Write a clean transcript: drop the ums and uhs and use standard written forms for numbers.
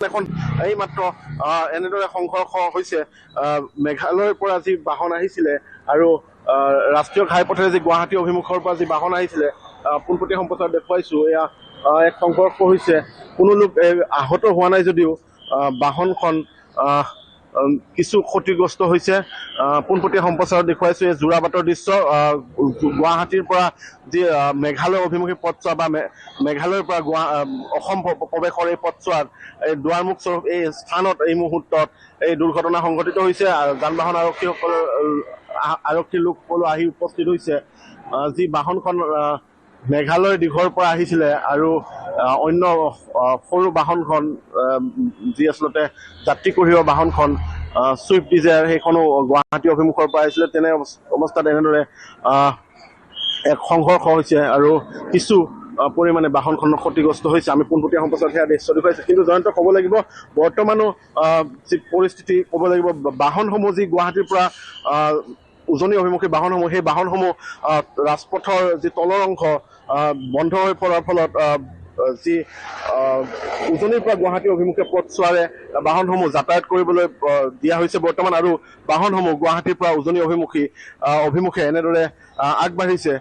এখন এই মাত্ৰ এনেদৰে সংঘৰ্ষ হৈছে মেঘালয়ৰ পৰা যি বাহন আহিছিলে আৰু ৰাষ্ট্ৰীয় ঘাইপথেৰে যি গুৱাহাটী অভিমুখৰ পৰা যি বাহন আহিছিলে পোনপটীয়া সম্প্ৰচাৰত দেখুৱাইছো এয়া এক সংঘৰ্ষ হৈছে কোনো লোক আহত হোৱা নাই যদিও বাহনখন কিছু ক্ষতিগ্ৰস্ত হৈছে পোনপটীয়া সম্প্ৰচাৰত দেখুৱাইছো এই যোৰাবাটৰ দৃশ্য গুৱাহাটীৰ পৰা যি মেঘালয় অভিমুখী পথছোৱা বা মেঘালয়ৰ পৰা অসম প্ৰৱেশৰ এই পথছোৱাত এই দুৱাৰমুখ স্বৰূপ এই স্থানত এই মুহূৰ্তত এই দুৰ্ঘটনা সংঘটিত হৈছে যান বাহন আৰক্ষীৰ লোকসকল আহি উপস্থিত হৈছে যি বাহনখন মেঘালয় দিশৰ পৰা আহিছিলে আৰু অন্য সৰু বাহনখন যি আচলতে যাত্ৰী কঢ়িওৱা বাহনখন ছুইফ্ট ডিজায়াৰ সেইখনো গুৱাহাটী অভিমুখৰ পৰা আহিছিলে তেনে অৱস্থাত এনেদৰে এক সংঘৰ্ষ হৈছে আৰু কিছু পৰিমাণে বাহনখনৰ ক্ষতিগ্ৰস্ত হৈছে আমি পোনপটীয়া সম্প্ৰচাৰত সেয়া দৃশ্য দেখুৱাইছে কিন্তু জয়ন্ত ক'ব লাগিব বৰ্তমানো যি পৰিস্থিতি ক'ব লাগিব বাহনসমূহ যি গুৱাহাটীৰ পৰা উজনি অভিমুখী বাহনসমূহ সেই বাহনসমূহ ৰাজপথৰ যি তলৰ অংশ বন্ধ হৈ পৰাৰ ফলত যি উজনিৰ পৰা গুৱাহাটী অভিমুখে পথছোৱাৰে বাহনসমূহ যাতায়াত কৰিবলৈ দিয়া হৈছে বৰ্তমান আৰু বাহনসমূহ গুৱাহাটীৰ পৰা উজনি অভিমুখে এনেদৰে আগবাঢ়িছে